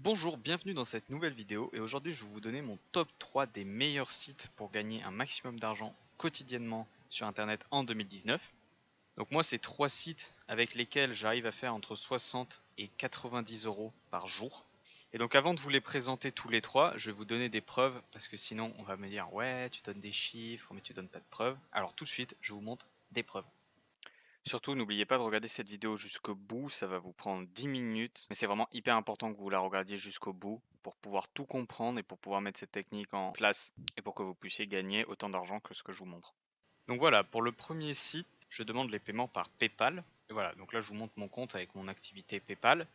Bonjour, bienvenue dans cette nouvelle vidéo et aujourd'hui je vais vous donner mon top 3 des meilleurs sites pour gagner un maximum d'argent quotidiennement sur internet en 2019. Donc moi c'est 3 sites avec lesquels j'arrive à faire entre 60 et 90 euros par jour. Et donc avant de vous les présenter tous les trois, je vais vous donner des preuves parce que sinon on va me dire ouais tu donnes des chiffres mais tu donnes pas de preuves. Alors tout de suite je vous montre des preuves. Surtout, n'oubliez pas de regarder cette vidéo jusqu'au bout, ça va vous prendre 10 minutes, mais c'est vraiment hyper important que vous la regardiez jusqu'au bout pour pouvoir tout comprendre et pour pouvoir mettre cette technique en place et pour que vous puissiez gagner autant d'argent que ce que je vous montre. Donc voilà, pour le premier site, je demande les paiements par PayPal. Et voilà, donc là je vous montre mon compte avec mon activité PayPal.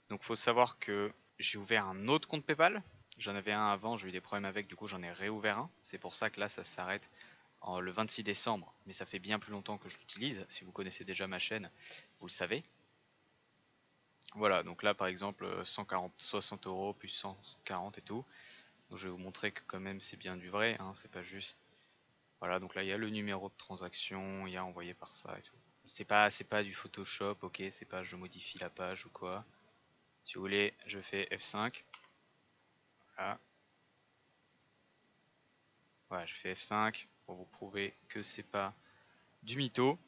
Donc il faut savoir que j'ai ouvert un autre compte PayPal. J'en avais un avant, j'ai eu des problèmes avec, du coup j'en ai réouvert un. C'est pour ça que là ça s'arrête le 26 décembre, mais ça fait bien plus longtemps que je l'utilise. Si vous connaissez déjà ma chaîne, vous le savez. Voilà, donc là par exemple 140, 60 euros plus 140 et tout. Donc je vais vous montrer que quand même c'est bien du vrai, hein, c'est pas juste. Voilà, donc là il y a le numéro de transaction, il y a envoyé par ça et tout. C'est pas du Photoshop, ok, c'est pas je modifie la page ou quoi. Si vous voulez, je fais F5. Voilà, voilà je fais F5 pour vous prouver que c'est pas du mytho.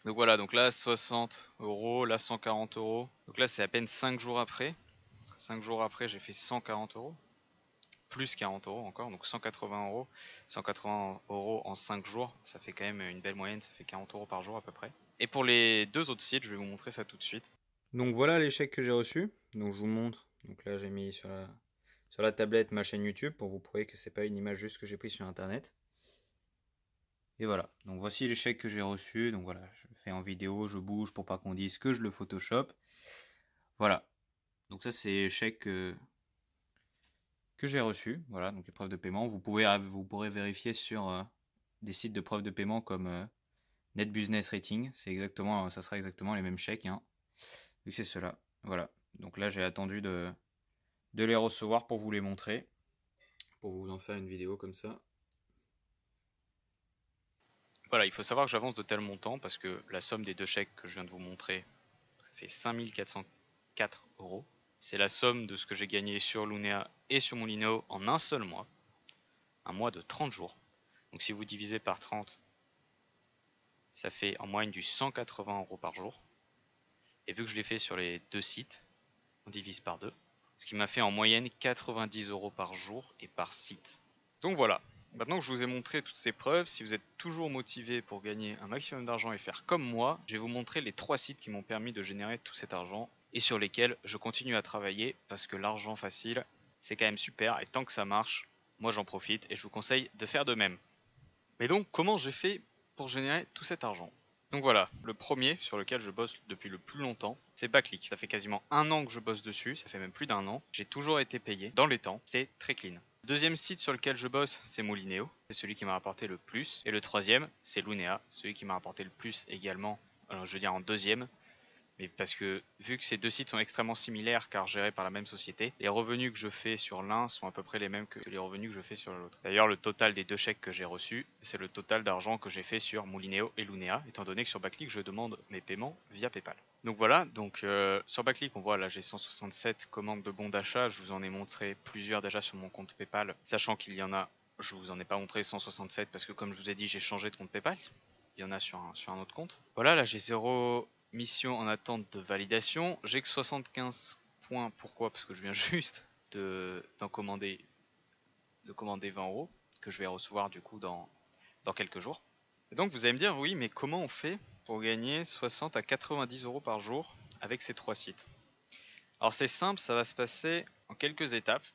Donc voilà, donc là 60 euros, là 140 euros. Donc là c'est à peine 5 jours après. 5 jours après j'ai fait 140 euros. Plus 40 euros encore, donc 180 euros. 180 euros en 5 jours, ça fait quand même une belle moyenne, ça fait 40 euros par jour à peu près. Et pour les deux autres sites, je vais vous montrer ça tout de suite. Donc voilà les chèques que j'ai reçus. Donc je vous montre. Donc là j'ai mis sur la tablette ma chaîne YouTube pour vous prouver que c'est pas une image juste que j'ai prise sur internet. Et voilà, donc voici les chèques que j'ai reçus. Donc voilà, je fais en vidéo, je bouge pour pas qu'on dise que je le Photoshop. Voilà, donc ça c'est les chèques que j'ai reçus. Voilà, donc les preuves de paiement. Vous pourrez vérifier sur des sites de preuves de paiement comme Net Business Rating. Ça sera exactement les mêmes chèques, hein, vu que c'est cela. Voilà, donc là j'ai attendu de les recevoir pour vous les montrer, pour vous en faire une vidéo comme ça. Voilà, il faut savoir que j'avance de tel montant parce que la somme des deux chèques que je viens de vous montrer, ça fait 5404 euros. C'est la somme de ce que j'ai gagné sur Lunea et sur Molino en un seul mois. Un mois de 30 jours. Donc si vous divisez par 30, ça fait en moyenne du 180 euros par jour. Et vu que je l'ai fait sur les deux sites, on divise par deux. Ce qui m'a fait en moyenne 90 euros par jour et par site. Donc voilà, maintenant que je vous ai montré toutes ces preuves, si vous êtes toujours motivé pour gagner un maximum d'argent et faire comme moi, je vais vous montrer les 3 sites qui m'ont permis de générer tout cet argent et sur lesquels je continue à travailler parce que l'argent facile, c'est quand même super et tant que ça marche, moi j'en profite et je vous conseille de faire de même. Mais donc comment j'ai fait pour générer tout cet argent? Donc voilà, le premier sur lequel je bosse depuis le plus longtemps, c'est Backlick. Ça fait quasiment un an que je bosse dessus, ça fait même plus d'un an. J'ai toujours été payé dans les temps, c'est très clean. Le deuxième site sur lequel je bosse, c'est Molineo, c'est celui qui m'a rapporté le plus. Et le troisième, c'est Lunea, celui qui m'a rapporté le plus également, alors je veux dire en deuxième. Mais parce que vu que ces deux sites sont extrêmement similaires car gérés par la même société, les revenus que je fais sur l'un sont à peu près les mêmes que les revenus que je fais sur l'autre. D'ailleurs, le total des deux chèques que j'ai reçus, c'est le total d'argent que j'ai fait sur Moulineo et Lunea, étant donné que sur Backlick, je demande mes paiements via PayPal. Donc voilà, donc sur Backlick, on voit là j'ai 167 commandes de bons d'achat, je vous en ai montré plusieurs déjà sur mon compte PayPal, sachant qu'il y en a, je vous en ai pas montré 167 parce que comme je vous ai dit, j'ai changé de compte PayPal. Il y en a sur un autre compte. Voilà, là j'ai 0 mission en attente de validation. J'ai que 75 points. Pourquoi? Parce que je viens juste de commander 20 euros que je vais recevoir du coup dans quelques jours. Et donc vous allez me dire, oui, mais comment on fait pour gagner 60 à 90 euros par jour avec ces 3 sites? Alors c'est simple, ça va se passer en quelques étapes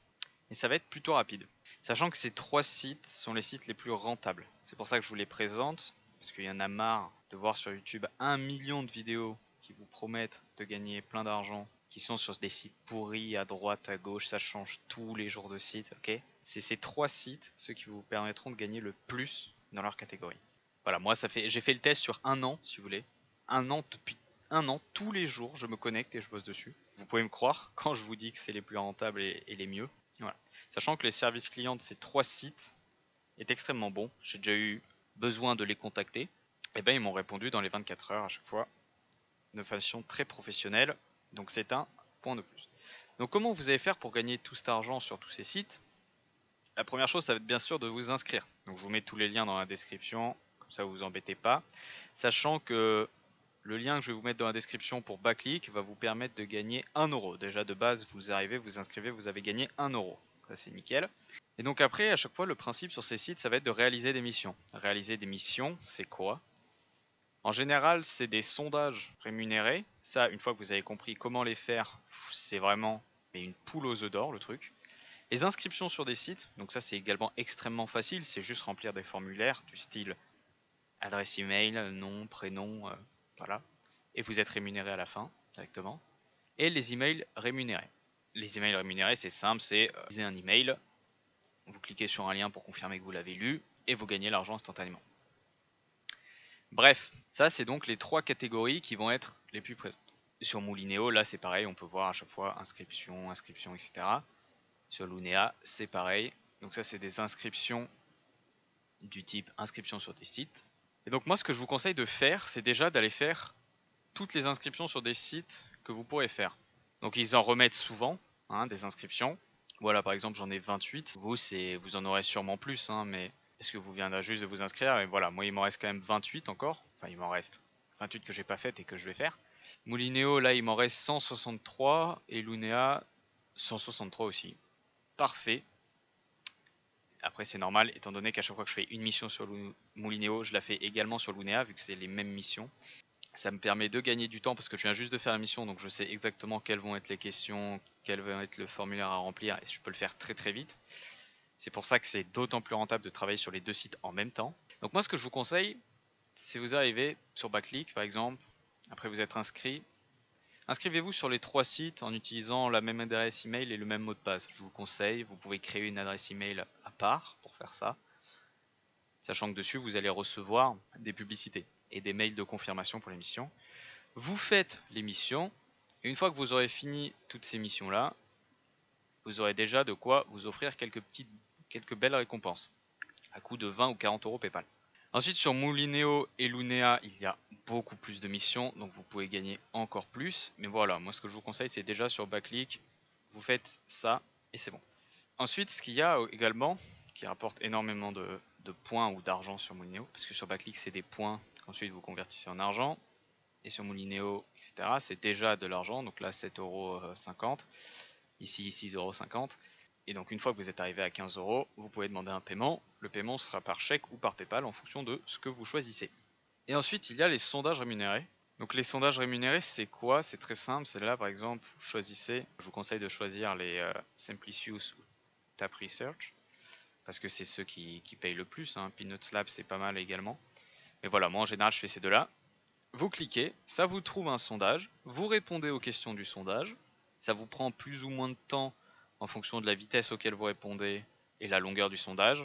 et ça va être plutôt rapide. Sachant que ces 3 sites sont les sites les plus rentables. C'est pour ça que je vous les présente, parce qu'il y en a marre de voir sur YouTube 1 million de vidéos qui vous promettent de gagner plein d'argent, qui sont sur des sites pourris à droite, à gauche, ça change tous les jours de site, ok? C'est ces 3 sites, ceux qui vous permettront de gagner le plus dans leur catégorie. Voilà, moi j'ai fait le test sur un an, si vous voulez. Un an, depuis un an, tous les jours, je me connecte et je bosse dessus. Vous pouvez me croire quand je vous dis que c'est les plus rentables et les mieux. Voilà. Sachant que les services clients de ces 3 sites est extrêmement bon. J'ai déjà eu besoin de les contacter. Et ben ils m'ont répondu dans les 24 heures à chaque fois, de façon très professionnelle. Donc c'est un point de plus. Donc comment vous allez faire pour gagner tout cet argent sur tous ces sites? La première chose, ça va être bien sûr de vous inscrire. Donc je vous mets tous les liens dans la description, comme ça vous vous embêtez pas. Sachant que le lien que je vais vous mettre dans la description pour Backleak va vous permettre de gagner 1 euro. Déjà de base, vous arrivez, vous inscrivez, vous avez gagné 1 euro. Ça c'est nickel. Et donc après, à chaque fois, le principe sur ces sites, ça va être de réaliser des missions. Réaliser des missions, c'est quoi? En général, c'est des sondages rémunérés. Ça, une fois que vous avez compris comment les faire, c'est vraiment une poule aux œufs d'or le truc. Les inscriptions sur des sites, donc ça c'est également extrêmement facile, c'est juste remplir des formulaires du style adresse email, nom, prénom, voilà. Et vous êtes rémunéré à la fin directement. Et les emails rémunérés. Les emails rémunérés, c'est simple, c'est un email, vous cliquez sur un lien pour confirmer que vous l'avez lu et vous gagnez l'argent instantanément. Bref, ça c'est donc les 3 catégories qui vont être les plus présentes. Sur Moulinéo, là c'est pareil, on peut voir à chaque fois inscription, inscription, etc. Sur Lunea, c'est pareil. Donc ça c'est des inscriptions du type inscription sur des sites. Et donc moi ce que je vous conseille de faire, c'est déjà d'aller faire toutes les inscriptions sur des sites que vous pourrez faire. Donc ils en remettent souvent, hein, des inscriptions. Voilà, par exemple j'en ai 28. Vous en aurez sûrement plus, hein, mais est-ce que vous viendrez juste de vous inscrire? Et voilà, moi il m'en reste quand même 28 encore. Enfin il m'en reste 28 que j'ai pas faites et que je vais faire. Moulinéo, là il m'en reste 163 et Lunea 163 aussi. Parfait. Après c'est normal étant donné qu'à chaque fois que je fais une mission sur Moulinéo, je la fais également sur Lunea vu que c'est les mêmes missions. Ça me permet de gagner du temps parce que je viens juste de faire la mission, donc je sais exactement quelles vont être les questions, quel va être le formulaire à remplir et je peux le faire très très vite. C'est pour ça que c'est d'autant plus rentable de travailler sur les 2 sites en même temps. Donc moi ce que je vous conseille, c'est vous arrivez sur Backleak par exemple, après vous êtes inscrit, inscrivez-vous sur les 3 sites en utilisant la même adresse email et le même mot de passe. Je vous conseille, vous pouvez créer une adresse email à part pour faire ça, sachant que dessus vous allez recevoir des publicités et des mails de confirmation pour les missions. Vous faites les missions, et une fois que vous aurez fini toutes ces missions-là, vous aurez déjà de quoi vous offrir quelques belles récompenses, à coût de 20 ou 40 euros PayPal. Ensuite, sur Moulinéo et Lunea, il y a beaucoup plus de missions, donc vous pouvez gagner encore plus. Mais voilà, moi ce que je vous conseille, c'est déjà sur Backleak, vous faites ça, et c'est bon. Ensuite, ce qu'il y a également, qui rapporte énormément de points ou d'argent sur Moulinéo, parce que sur Backleak, c'est des points qu'ensuite vous convertissez en argent. Et sur Moulinéo, etc., c'est déjà de l'argent, donc là 7,50€, ici 6,50€. Et donc une fois que vous êtes arrivé à 15 euros, vous pouvez demander un paiement. Le paiement sera par chèque ou par PayPal en fonction de ce que vous choisissez. Et ensuite, il y a les sondages rémunérés. Donc les sondages rémunérés, c'est quoi? C'est très simple. C'est là, par exemple, vous choisissez, je vous conseille de choisir les Simplicius ou Tap Research, parce que c'est ceux qui payent le plus. Peanuts Lab, c'est pas mal également. Mais voilà, moi en général, je fais ces deux-là. Vous cliquez, ça vous trouve un sondage, vous répondez aux questions du sondage, ça vous prend plus ou moins de temps en fonction de la vitesse auquel vous répondez et la longueur du sondage,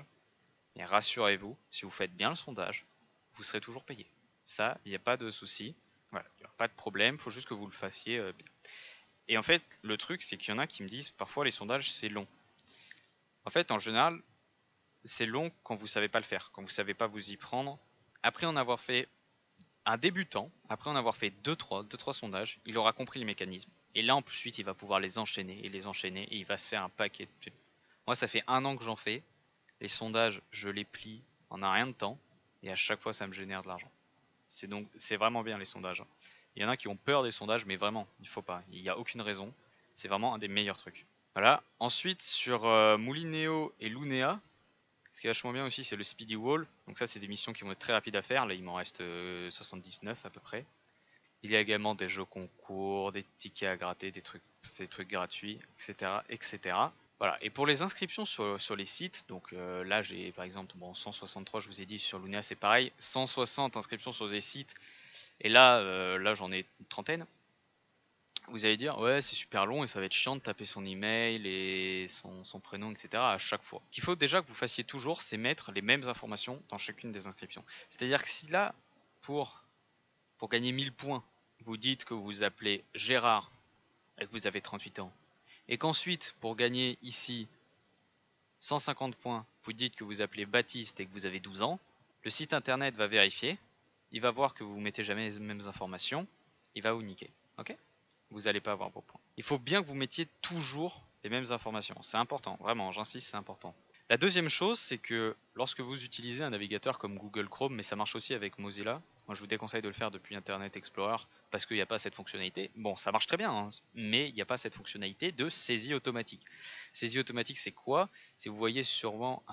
mais rassurez-vous, si vous faites bien le sondage, vous serez toujours payé. Ça, il n'y a pas de souci, voilà, il n'y a pas de problème, il faut juste que vous le fassiez bien. Et en fait, le truc, c'est qu'il y en a qui me disent, parfois les sondages, c'est long. En fait, en général, c'est long quand vous ne savez pas le faire, quand vous ne savez pas vous y prendre. Après en avoir fait un débutant, après en avoir fait 2-3 sondages, il aura compris le mécanisme. Et là, ensuite, il va pouvoir les enchaîner, et il va se faire un paquet de... Moi, ça fait 1 an que j'en fais. Les sondages, je les plie en un rien de temps, et à chaque fois, ça me génère de l'argent. C'est vraiment bien les sondages. Il y en a qui ont peur des sondages, mais vraiment, il faut pas. Il n'y a aucune raison. C'est vraiment un des meilleurs trucs. Voilà. Ensuite, sur Moulinéo et Lunea, ce qui est vachement bien aussi, c'est le Speedy Wall. Donc ça, c'est des missions qui vont être très rapides à faire. Là, il m'en reste 79 à peu près. Il y a également des jeux concours, des tickets à gratter, des trucs gratuits, etc., etc. Voilà. Et pour les inscriptions sur les sites, donc là, j'ai par exemple 163, je vous ai dit, sur Lunea, c'est pareil. 160 inscriptions sur des sites. Et là j'en ai une trentaine. Vous allez dire, ouais, c'est super long et ça va être chiant de taper son email et son prénom, etc. à chaque fois. Ce qu'il faut déjà que vous fassiez toujours, c'est mettre les mêmes informations dans chacune des inscriptions. C'est-à-dire que si là, pour gagner 1000 points, vous dites que vous vous appelez Gérard et que vous avez 38 ans, et qu'ensuite, pour gagner ici 150 points, vous dites que vous appelez Baptiste et que vous avez 12 ans, le site internet va vérifier, il va voir que vous mettez jamais les mêmes informations, il va vous niquer. Ok ? vous n'allez pas avoir vos points. Il faut bien que vous mettiez toujours les mêmes informations. C'est important, vraiment, j'insiste, c'est important. La deuxième chose, c'est que lorsque vous utilisez un navigateur comme Google Chrome, mais ça marche aussi avec Mozilla, moi je vous déconseille de le faire depuis Internet Explorer parce qu'il n'y a pas cette fonctionnalité. Bon, ça marche très bien, hein, mais il n'y a pas cette fonctionnalité de saisie automatique. Saisie automatique, c'est quoi? C'est vous voyez sûrement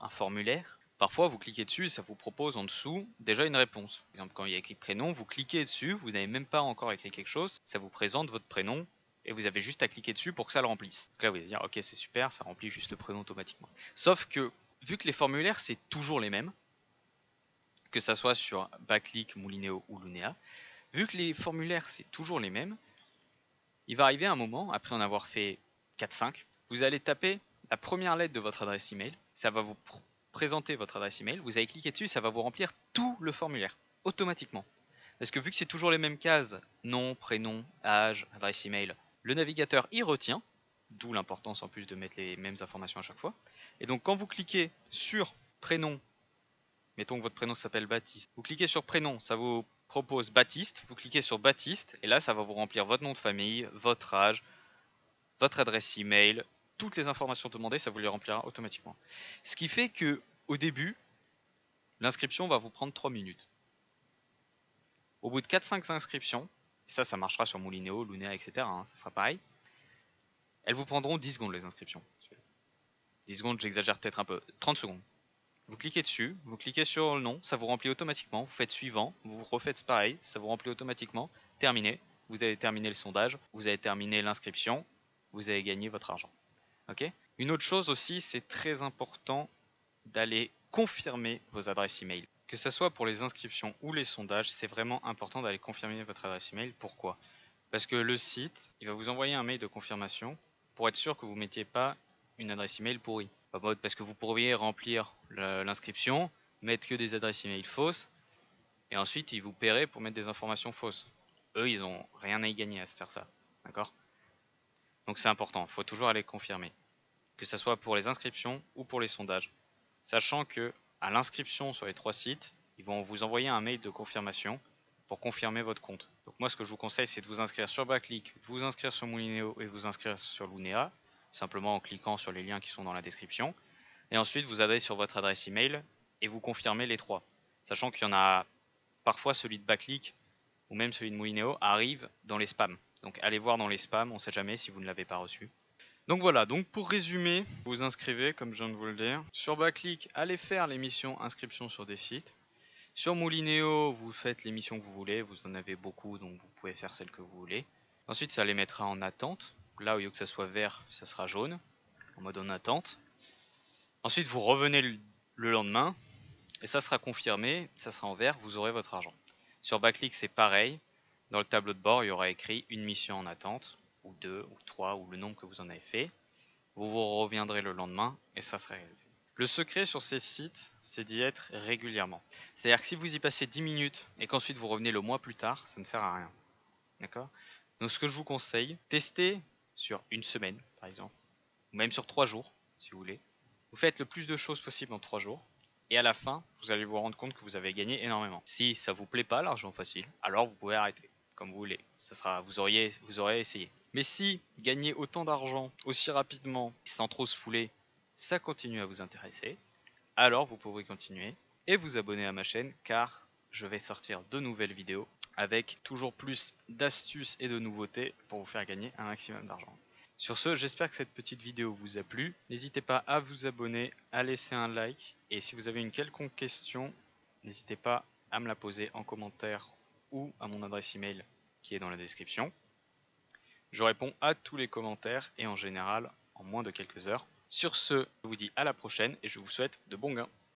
un formulaire. Parfois, vous cliquez dessus et ça vous propose en dessous déjà une réponse. Par exemple, quand il y a écrit prénom, vous cliquez dessus, vous n'avez même pas encore écrit quelque chose, ça vous présente votre prénom et vous avez juste à cliquer dessus pour que ça le remplisse. Donc là, vous allez dire, ok, c'est super, ça remplit juste le prénom automatiquement. Sauf que, vu que les formulaires, c'est toujours les mêmes, que ça soit sur Backleak, Moulinéo ou Lunea, vu que les formulaires, c'est toujours les mêmes, il va arriver un moment, après en avoir fait 4-5, vous allez taper la première lettre de votre adresse email, ça va vous présenter votre adresse email, vous allez cliquer dessus, ça va vous remplir tout le formulaire, automatiquement. Parce que vu que c'est toujours les mêmes cases, nom, prénom, âge, adresse email, le navigateur y retient, d'où l'importance en plus de mettre les mêmes informations à chaque fois. Et donc quand vous cliquez sur prénom, mettons que votre prénom s'appelle Baptiste, vous cliquez sur prénom, ça vous propose Baptiste, vous cliquez sur Baptiste, et là ça va vous remplir votre nom de famille, votre âge, votre adresse email, toutes les informations demandées, ça vous les remplira automatiquement. Ce qui fait que au début, l'inscription va vous prendre 3 minutes. Au bout de 4-5 inscriptions, ça marchera sur Moulinéo, Lunea, etc. Ça sera pareil. Elles vous prendront 10 secondes les inscriptions. 10 secondes, j'exagère peut-être un peu. 30 secondes. Vous cliquez dessus, vous cliquez sur le nom, ça vous remplit automatiquement. Vous faites suivant, vous refaites pareil, ça vous remplit automatiquement. Terminé. Vous avez terminé le sondage, vous avez terminé l'inscription, vous avez gagné votre argent. Ok ? Une autre chose aussi, c'est très important d'aller confirmer vos adresses email. Que ce soit pour les inscriptions ou les sondages, c'est vraiment important d'aller confirmer votre adresse email. Pourquoi? Parce que le site, il va vous envoyer un mail de confirmation pour être sûr que vous ne mettiez pas une adresse email pourrie. Parce que vous pourriez remplir l'inscription, mettre que des adresses email fausses, et ensuite ils vous paieraient pour mettre des informations fausses. Eux, ils n'ont rien à y gagner à se faire ça. D'accord? Donc c'est important, il faut toujours aller confirmer. Que ce soit pour les inscriptions ou pour les sondages. Sachant que à l'inscription sur les 3 sites, ils vont vous envoyer un mail de confirmation pour confirmer votre compte. Donc moi ce que je vous conseille c'est de vous inscrire sur Backleak, de vous inscrire sur Moulinéo et vous inscrire sur Lunea, simplement en cliquant sur les liens qui sont dans la description. Et ensuite vous allez sur votre adresse email et vous confirmez les 3. Sachant qu'il y en a parfois celui de Backleak ou même celui de Moulinéo arrive dans les spams. Donc allez voir dans les spams, on ne sait jamais si vous ne l'avez pas reçu. Donc voilà, donc pour résumer, vous inscrivez comme je viens de vous le dire. Sur Backleak, allez faire les missions inscription sur des sites. Sur Moulinéo, vous faites les missions que vous voulez, vous en avez beaucoup donc vous pouvez faire celles que vous voulez. Ensuite ça les mettra en attente. Là au lieu que ça soit vert, ça sera jaune, en mode en attente. Ensuite vous revenez le lendemain et ça sera confirmé, ça sera en vert, vous aurez votre argent. Sur Backleak c'est pareil, dans le tableau de bord il y aura écrit une mission en attente, ou 2, ou 3, ou le nombre que vous en avez fait. Vous reviendrez le lendemain et ça sera réalisé. Le secret sur ces sites, c'est d'y être régulièrement. C'est-à-dire que si vous y passez 10 minutes et qu'ensuite vous revenez le mois plus tard, ça ne sert à rien. D'accord? Donc ce que je vous conseille, testez sur une semaine par exemple, ou même sur 3 jours si vous voulez. Vous faites le plus de choses possible en 3 jours. Et à la fin, vous allez vous rendre compte que vous avez gagné énormément. Si ça vous plaît pas l'argent facile, alors vous pouvez arrêter, comme vous voulez. Vous aurez essayé. Mais si gagner autant d'argent aussi rapidement, sans trop se fouler, ça continue à vous intéresser, alors vous pouvez continuer et vous abonner à ma chaîne car je vais sortir de nouvelles vidéos avec toujours plus d'astuces et de nouveautés pour vous faire gagner un maximum d'argent. Sur ce, j'espère que cette petite vidéo vous a plu. N'hésitez pas à vous abonner, à laisser un like. Et si vous avez une quelconque question, n'hésitez pas à me la poser en commentaire ou à mon adresse email qui est dans la description. Je réponds à tous les commentaires et en général en moins de quelques heures. Sur ce, je vous dis à la prochaine et je vous souhaite de bons gains.